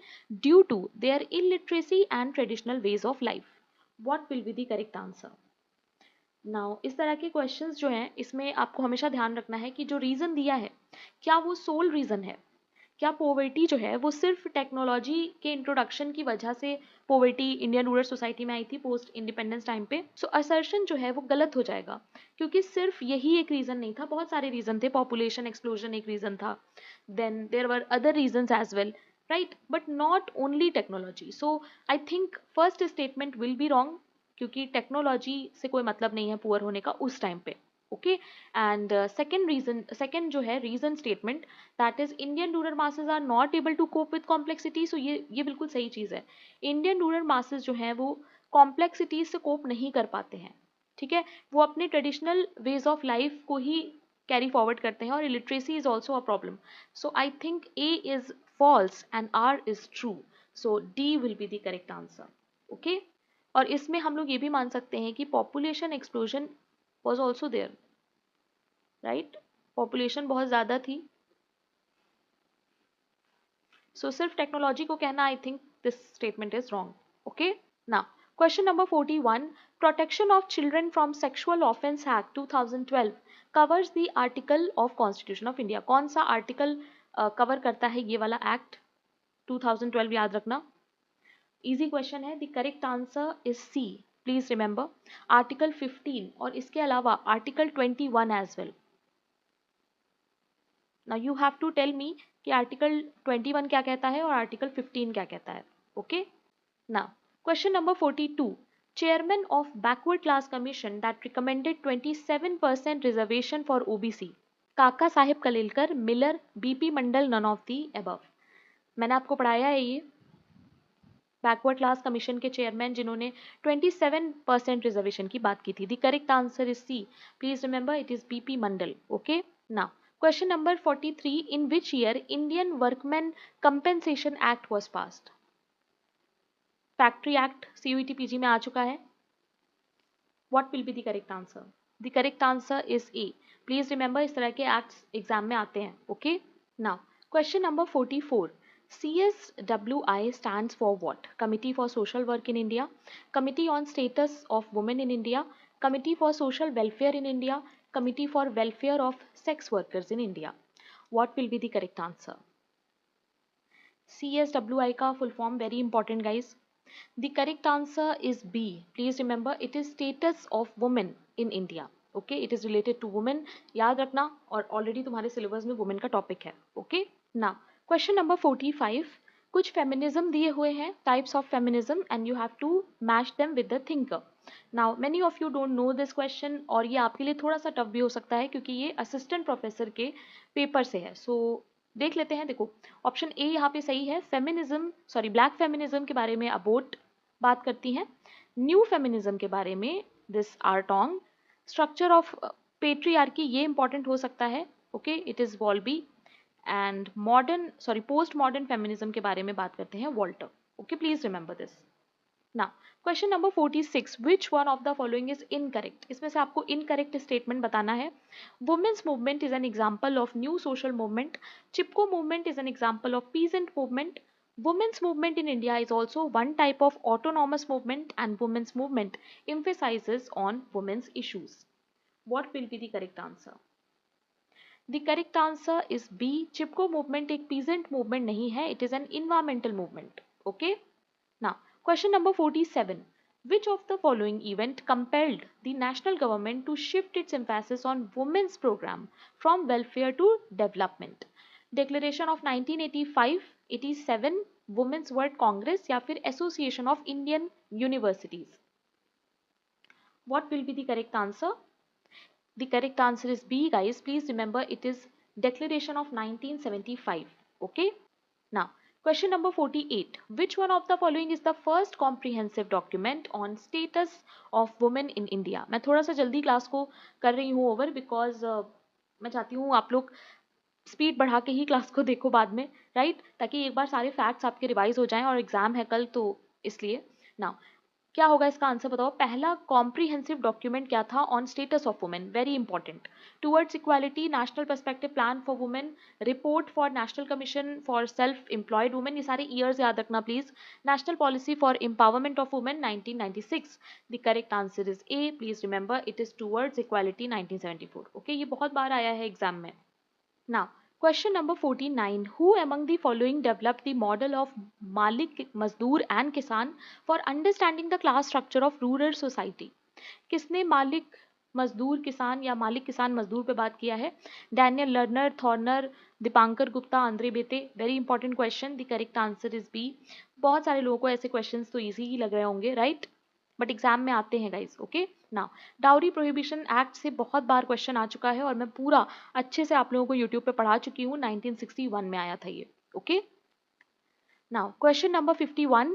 due to their illiteracy and traditional ways of life. What will be the correct answer? Now इस तरह के क्वेश्चंस जो हैं इसमें आपको हमेशा ध्यान रखना है कि जो रीज़न दिया है क्या वो सोल रीज़न है. क्या पोवर्टी जो है वो सिर्फ टेक्नोलॉजी के इंट्रोडक्शन की वजह से पोवर्टी इंडियन रूरल सोसाइटी में आई थी पोस्ट इंडिपेंडेंस टाइम पे. सो असर्शन जो है वो गलत हो जाएगा क्योंकि सिर्फ यही एक रीज़न नहीं था, बहुत सारे रीज़न थे. पॉपुलेशन एक्सप्लोजन एक रीज़न था, then there were other reasons as well, right, but not only technology. So I think first statement will be wrong क्योंकि टेक्नोलॉजी से कोई मतलब नहीं है पुअर होने का उस टाइम पे. ओके, एंड सेकेंड जो है reason statement, that is Indian rural masses are not able to cope with complexity. So ये बिल्कुल सही चीज़ है. इंडियन रूरल मासेस जो हैं वो कॉम्प्लेक्सिटीज से कोप नहीं कर पाते हैं. ठीक है, वो अपने ट्रेडिशनल वेज ऑफ लाइफ को ही कैरी फॉरवर्ड करते हैं और illiteracy is also a problem. So I think A is false and R is true. So D will be the correct answer. Okay, और इसमें हम लोग ये भी मान सकते हैं कि population explosion was also there, right. Population बहुत ज़्यादा थी. सो सिर्फ टेक्नोलॉजी को कहना, I think this statement is wrong. Okay, now question number 41. Protection of children from sexual offence act 2012 covers the article of constitution of India. कौन सा आर्टिकल कवर करता है ये वाला एक्ट 2012? याद रखना, इजी क्वेश्चन है. The correct answer is C. Please remember, article 15 और इसके अलावा article 21 as well. Now you have to tell me कि आर्टिकल 21 क्या कहता है और आर्टिकल 15 क्या कहता है. Okay, now question number 42. Chairman of backward class commission that recommended 27% reservation for OBC. Kaka Saheb Kalelkar, Miller, BP Mandal, none of the above. मैंने आपको पढ़ाया है ये बैकवर्ड क्लास कमीशन के चेयरमैन जिन्होंने 27% रिजर्वेशन की बात की थी. The correct answer is C. Please remember, it is BP Mandal. Okay, now question number 43. In which year Indian workman compensation act was passed. Factory act CUET PG में आ चुका है. What will be the correct answer? The correct answer is A. Please remember, इस तरह के एक्ट्स एग्जाम में आते हैं. Okay, now question number 44. CSWI stands for what? Committee for Social Work in India, Committee on Status of Women in India, Committee for Social Welfare in India, Committee for Welfare of Sex Workers in India. What will be the correct answer? CSWI का full form very important guys. The correct answer is B. Please remember, it is Status of Women in India. Okay, it is related to women. याद रखना, और already तुम्हारे syllabus में women का topic है. Okay, now question number 45. कुछ फेमिनिज्म दिए हुए हैं, types of feminism, and you have to match them with the thinker. Now many of you don't know this question और ये आपके लिए थोड़ा सा टफ भी हो सकता है क्योंकि ये असिस्टेंट प्रोफेसर के पेपर से है. सो देख लेते हैं. देखो, ऑप्शन ए यहाँ पे सही है. ब्लैक फेमिनिज्म के बारे में अबोट बात करती हैं. न्यू फेमिनिज्म के बारे में दिस आर्टोंग. स्ट्रक्चर ऑफ पेट्रियार्की, ये इंपॉर्टेंट हो सकता है. Okay, it is Walby. And post modern feminism के बारे में बात करते हैं Walter. Okay, please remember this. Now question number 46. Which one of the following is incorrect. इसमें से आपको इनकरेक्ट स्टेटमेंट बताना है. Women's movement is an example of new social movement. Chipko movement is an example of peasant movement. Women's movement in India is also one type of autonomous movement and women's movement emphasizes on women's issues. What will be the correct answer? The correct answer is B. Chipko movement एक पीजेंट मूवमेंट नहीं है, it is an environmental movement. Okay, now Question number 47. Which of the following event compelled the national government to shift its emphasis on women's program from welfare to development? Declaration of 1985, 87, Women's World Congress या फिर Association of Indian Universities? What will be the correct answer? The correct answer is B, guys. Please remember it is Declaration of 1975. Okay? Now, question number 48. Which one of the following is the first comprehensive document on status of women in India? मैं थोड़ा सा जल्दी क्लास को कर रही हूँ ओवर बिकॉज मैं चाहती हूँ आप लोग स्पीड बढ़ा के ही क्लास को देखो बाद में, राइट, ताकि एक बार सारे फैक्ट्स आपके रिवाइज हो जाएं और एग्जाम है कल तो इसलिए ना क्या होगा इसका आंसर बताओ। पहला कॉम्प्रिहेंसिव डॉक्यूमेंट क्या था on status of women, very important, towards equality, national perspective plan for women, report for national commission for self employed women, ये सारे ईयर्स याद रखना please, national policy for empowerment of women 1996, the correct answer is A, please remember it is towards equality 1974। Okay, ये बहुत बार आया है एग्जाम में। Now, question number 49. Who among the following developed the model of Malik, Mazdoor and Kisan for understanding the class structure of rural society? किसने मालिक मजदूर किसान या मालिक किसान मजदूर पे बात किया है? Daniel Lerner, Thorner, Dipankar Gupta, Andre Beteille. Very important question, the correct answer is B. बहुत सारे लोगों को ऐसे क्वेश्चंस तो इजी ही लग रहे होंगे, राइट, बट एग्जाम में आते हैं गाइस। ओके, ना डाउरी प्रोहिबिशन एक्ट से बहुत बार क्वेश्चन आ चुका है और मैं पूरा अच्छे से आप लोगों को यूट्यूब पे पढ़ा चुकी हूँ, 1961 में आया था ये। Okay, now question number 51।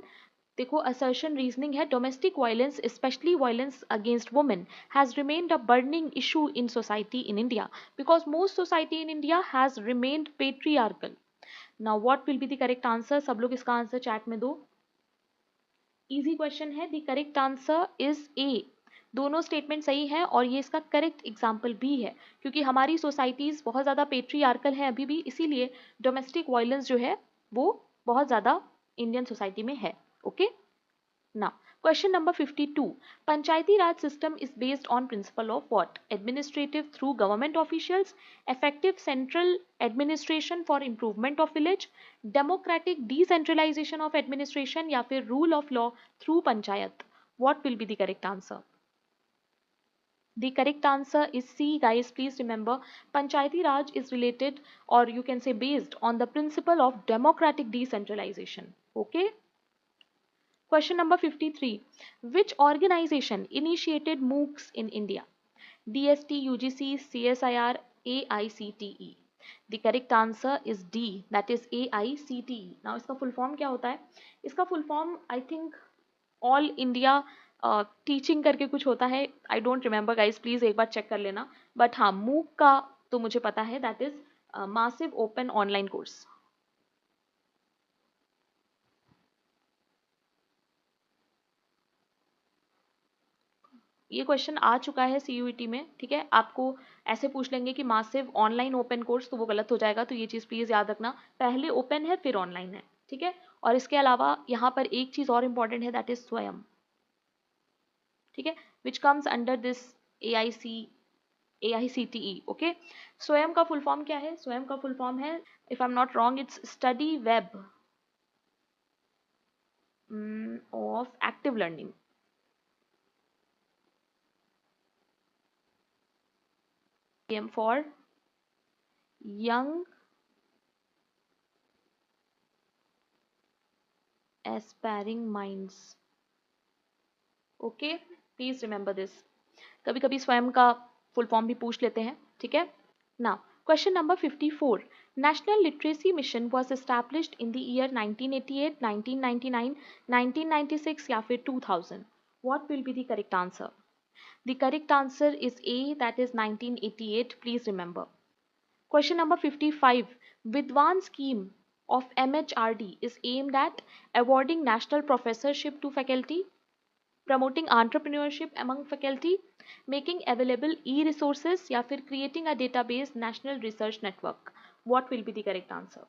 देखो, असर्शन रीजनिंग है, domestic violence specially violence against women has remained a burning issue in society in India because most society in India has remained patriarchal. Now what will be the correct answer? सब लोग इसका आंसर चैट में दो। इजी क्वेश्चन है, द करेक्ट आंसर इज ए। दोनों स्टेटमेंट सही है और ये इसका करेक्ट एग्जाम्पल भी है, क्योंकि हमारी सोसाइटीज बहुत ज़्यादा पेट्रियार्कल है अभी भी, इसीलिए डोमेस्टिक वायलेंस जो है वो बहुत ज़्यादा इंडियन सोसाइटी में है। Okay, now question number 52. Panchayati Raj system is based on principle of what? Administrative through government officials, effective central administration for improvement of village, democratic decentralization of administration या फिर rule of law through panchayat? What will be the correct answer? The correct answer is C, guys. Please remember, Panchayati Raj is related, or you can say based on the principle of democratic decentralization. Okay. Question number 53. Which organization initiated MOOCs in India? DST, UGC, CSIR, AICTE. The correct answer is D, that is AICTE. Now इसका full form क्या होता है? इसका full form I think All India teaching करके कुछ होता है, I don't remember guys, please एक बार चेक कर लेना, बट हाँ मूक का तो मुझे पता है, that is massive open online course. ये क्वेश्चन आ चुका है सीयूईटी में, ठीक है, आपको ऐसे पूछ लेंगे कि मासिव ऑनलाइन ओपन कोर्स, तो वो गलत हो जाएगा, तो ये चीज़ प्लीज़ याद रखना, पहले ओपन है फिर ऑनलाइन है, ठीक है। और इसके अलावा यहाँ पर एक चीज़ और इम्पॉर्टेंट है, दैट इज स्वयं, ठीक है, which comes under this AICTE। Okay, स्वयं का फुल फॉर्म क्या है? स्वयं का फुल फॉर्म है, if I am not wrong, it's study web of active learning. For young aspiring minds। Okay, please remember this, कभी कभी स्वयं का फुल फॉर्म भी पूछ लेते हैं, ठीक है। Now question number 54। National literacy mission was established in the year 1988, 1999, 1996 या फिर 2000? What will be the correct answer? The correct answer is A, that is 1988. Please remember. Question number 55. Vidwan scheme of MHRD is aimed at awarding national professorship to faculty, promoting entrepreneurship among faculty, making available e-resources या फिर creating a database national research network. What will be the correct answer?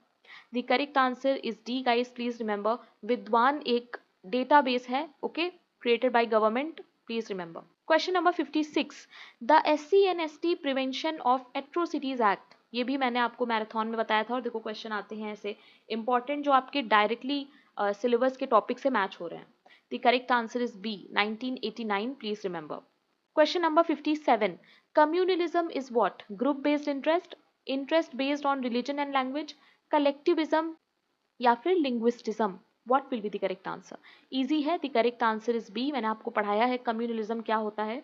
The correct answer is D, guys. Please remember, Vidwan एक database है, okay, created by government. Please remember. Question number 56. The SC and ST Prevention of Atrocities Act, ये भी मैंने आपको मैराथन में बताया था, और देखो क्वेश्चन आते हैं ऐसे इंपॉर्टेंट जो आपके डायरेक्टली सिलेबस के टॉपिक से मैच हो रहे हैं। The correct answer is B, 1989. Please remember. Question number 57. Communalism is what? Group based interest, interest based on religion and language, collectivism या फिर linguistism? What will be the correct answer? Easy है, the correct answer is B. मैंने आपको पढ़ाया है communalism क्या होता है.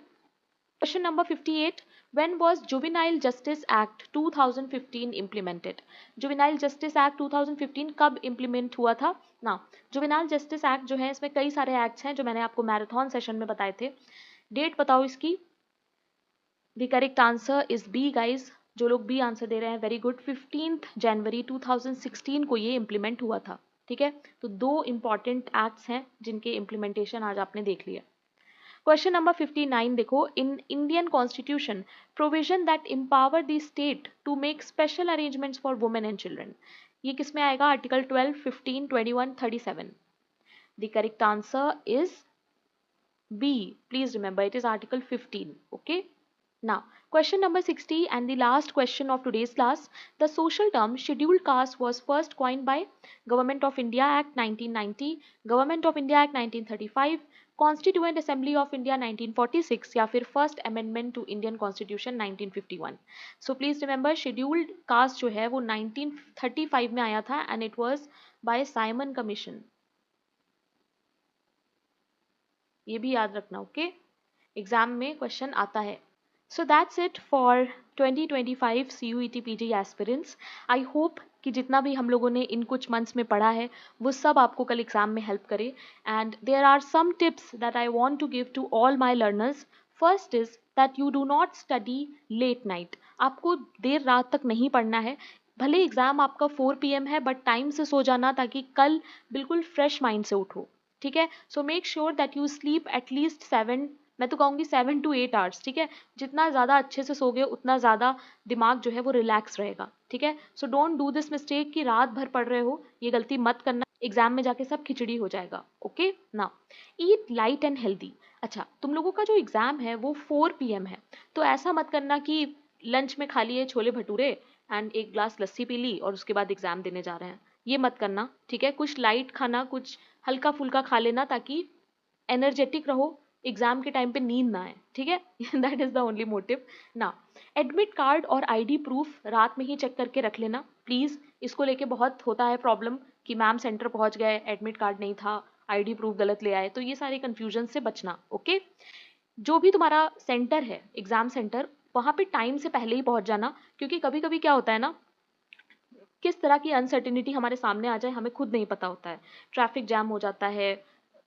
Question number 58. When was Juvenile Justice Act 2015 implemented? Juvenile Justice Act 2015 कब implement हुआ था ना? Juvenile Justice Act जो है इसमें कई सारे acts हैं जो मैंने आपको मैराथन सेशन में बताए थे. डेट बताओ इसकी. The correct answer is B guys. जो लोग B आंसर दे रहे हैं वेरी गुड. 15 जनवरी 2016 को ये इम्प्लीमेंट हुआ था. ठीक है, तो दो इंपॉर्टेंट एक्ट्स हैं जिनके इम्प्लीमेंटेशन आज आपने देख लिया. क्वेश्चन नंबर 59 देखो. In Indian constitution provision that empower the state to make special arrangements for women and children, ये किस में आएगा? Article 12, 15, 21, 37. The correct answer is B. Please remember it is article 15. Okay. Now, question number 60 and the last question of today's class. The social term scheduled caste was first coined by Government of India Act 1990, Government of India Act 1935, Constituent Assembly of India 1946 या फिर First Amendment to Indian Constitution 1951. So please remember scheduled caste जो है वो 1935 में आया था and it was by Simon Commission. ये भी याद रखना. ओके, एग्जाम में क्वेश्चन आता है. So that's it for 2025 CUET PG aspirants. I hope कि जितना भी हम लोगों ने इन कुछ मंथ्स में पढ़ा है वो सब आपको कल एग्जाम में हेल्प करे. And there are some tips that I want to give to all my learners. First is that you do not study late night. आपको देर रात तक नहीं पढ़ना है. भले एग्जाम आपका 4 PM है बट टाइम से सो जाना ताकि कल बिल्कुल फ्रेश माइंड से उठो. ठीक है, सो make sure that you sleep at least 7, मैं तो कहूँगी 7 to 8 आवर्स. ठीक है, जितना ज़्यादा अच्छे से सोगे उतना ज़्यादा दिमाग जो है वो रिलैक्स रहेगा. ठीक है, so don't do this mistake कि रात भर पढ़ रहे हो. ये गलती मत करना, एग्जाम में जाके सब खिचड़ी हो जाएगा. ओके ना, ईट लाइट एंड हेल्दी. अच्छा, तुम लोगों का जो एग्जाम है वो 4 PM है, तो ऐसा मत करना कि लंच में खा लिए छोले भटूरे एंड एक ग्लास लस्सी पी ली और उसके बाद एग्जाम देने जा रहे हैं. ये मत करना. ठीक है, कुछ लाइट खाना, कुछ हल्का फुल्का खा लेना ताकि एनर्जेटिक रहो, एग्जाम के टाइम पे नींद ना आए. ठीक है, that is the only motive ना. एडमिट कार्ड और ID प्रूफ रात में ही चेक करके रख लेना प्लीज. इसको लेके बहुत होता है प्रॉब्लम कि मैम सेंटर पहुंच गए, एडमिट कार्ड नहीं था, ID प्रूफ गलत ले आए, तो ये सारे कंफ्यूजन से बचना. ओके, जो भी तुम्हारा सेंटर है एग्जाम सेंटर, वहां पे टाइम से पहले ही पहुंच जाना, क्योंकि कभी कभी क्या होता है ना, किस तरह की अनसर्टिनिटी हमारे सामने आ जाए हमें खुद नहीं पता होता है. ट्रैफिक जैम हो जाता है,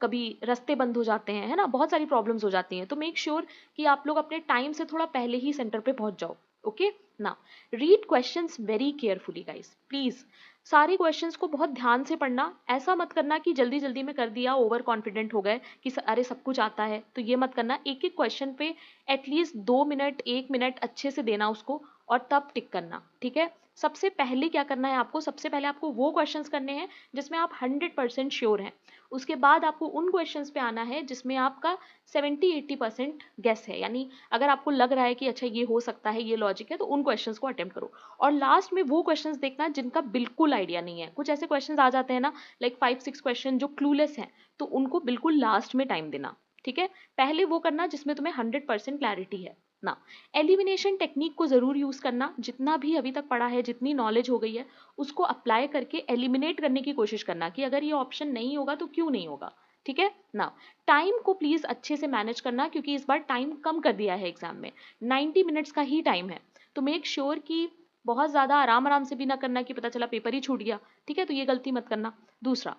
कभी रास्ते बंद हो जाते हैं, है ना, बहुत सारी प्रॉब्लम्स हो जाती हैं. तो मेक श्योर कि आप लोग अपने टाइम से थोड़ा पहले ही सेंटर पे पहुंच जाओ. ओके ना, read questions very carefully guys please. सारे क्वेश्चंस को बहुत ध्यान से पढ़ना. ऐसा मत करना कि जल्दी जल्दी में कर दिया, ओवर कॉन्फिडेंट हो गए कि अरे सब कुछ आता है, तो ये मत करना. एक एक क्वेश्चन पे एटलीस्ट 2 मिनट 1 मिनट अच्छे से देना उसको और तब टिक करना. ठीक है, सबसे पहले क्या करना है आपको, सबसे पहले आपको वो क्वेश्चंस करने हैं जिसमें आप 100% श्योर हैं. उसके बाद आपको उन क्वेश्चंस पे आना है जिसमें आपका 70-80% गेस है, यानी अगर आपको लग रहा है कि अच्छा ये हो सकता है, ये लॉजिक है, तो उन क्वेश्चंस को अटेम्प्ट करो. और लास्ट में वो क्वेश्चंस देखना जिनका बिल्कुल आइडिया नहीं है. कुछ ऐसे क्वेश्चंस आ जाते हैं ना, लाइक 5-6 क्वेश्चन जो क्लूलेस हैं, तो उनको बिल्कुल लास्ट में टाइम देना. ठीक है, पहले वो करना जिसमें तुम्हें 100% क्लैरिटी है ना. एलिमिनेशन टेक्निक को जरूर यूज करना. जितना भी अभी तक पढ़ा है, जितनी नॉलेज हो गई है, उसको अप्लाई करके एलिमिनेट करने की कोशिश करना कि अगर ये ऑप्शन नहीं होगा तो क्यों नहीं होगा. ठीक है ना, टाइम को प्लीज अच्छे से मैनेज करना क्योंकि इस बार टाइम कम कर दिया है एग्जाम में, 90 मिनट्स का ही टाइम है. तो मेक श्योर कि बहुत ज्यादा आराम आराम से भी ना करना कि पता चला पेपर ही छूट गया. ठीक है, तो ये गलती मत करना. दूसरा,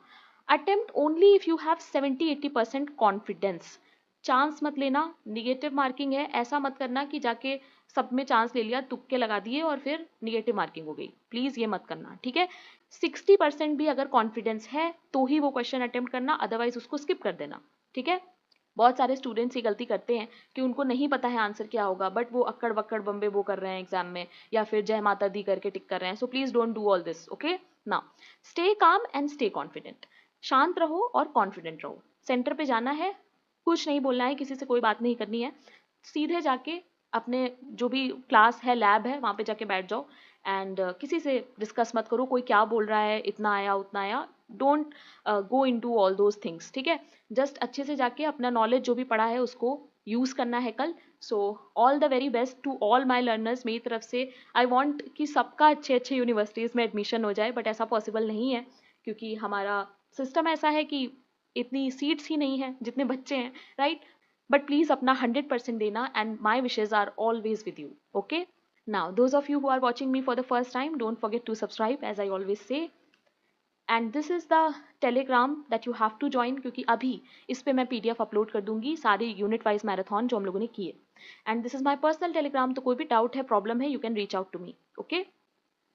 attempt only if you have 70-80% confidence. Chance मत लेना, निगेटिव मार्किंग है. ऐसा मत करना कि जाके सब में चांस ले लिया, तुक्के लगा दिए और फिर निगेटिव मार्किंग हो गई. प्लीज ये मत करना. ठीक है, 60% भी अगर कॉन्फिडेंस है तो ही वो क्वेश्चन अटेम्प्ट करना, अदरवाइज उसको स्किप कर देना. ठीक है, बहुत सारे स्टूडेंट्स ये गलती करते हैं कि उनको नहीं पता है आंसर क्या होगा, बट वो अक्कड़ बक्कड़ बम्बे वो कर रहे हैं एग्जाम में, या फिर जय माता दी करके टिक कर रहे हैं. So please don't do all this. Okay ना, stay calm and stay confident. शांत रहो और कॉन्फिडेंट रहो. सेंटर पे जाना है, कुछ नहीं बोलना है, किसी से कोई बात नहीं करनी है. सीधे जाके अपने जो भी क्लास है, लैब है, वहां पे जाके बैठ जाओ एंड किसी से डिस्कस मत करो कोई क्या बोल रहा है, इतना आया उतना आया. Don't go into all those things, ठीक है। जस्ट अच्छे से जाके अपना नॉलेज जो भी पढ़ा है उसको यूज करना है कल। So all the very best to all my learners. मेरी तरफ से आई वॉन्ट कि सबका अच्छे अच्छे यूनिवर्सिटीज़ में एडमिशन हो जाए, बट ऐसा पॉसिबल नहीं है क्योंकि हमारा सिस्टम ऐसा है कि इतनी सीट्स ही नहीं है जितने बच्चे हैं, राइट। बट प्लीज़ अपना 100% देना, and my wishes are always with you, okay. Now those of you who are watching me for the first time, don't forget to subscribe as I always say, and this is the telegram that you have to join, क्योंकि अभी इस पे मैं PDF अपलोड कर दूंगी सारे यूनिट वाइज मैराथन जो हम लोगों ने किए। And this is my personal telegram, तो कोई भी डाउट है, प्रॉब्लम है, you can reach out to me, okay.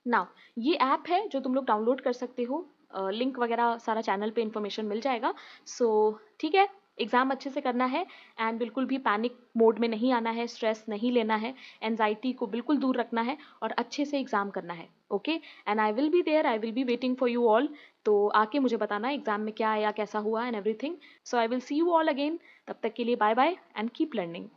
Now ये ऐप है जो तुम लोग डाउनलोड कर सकते हो, लिंक वगैरह सारा चैनल पे इन्फॉर्मेशन मिल जाएगा। सो ठीक है, एग्ज़ाम अच्छे से करना है एंड बिल्कुल भी पैनिक मोड में नहीं आना है, स्ट्रेस नहीं लेना है, एनजाइटी को बिल्कुल दूर रखना है और अच्छे से एग्ज़ाम करना है, okay. And I will be there, I will be waiting for you all. तो आके मुझे बताना एग्ज़ाम में क्या आया, कैसा हुआ and everything. So I will see you all again. तब तक के लिए bye bye and keep learning.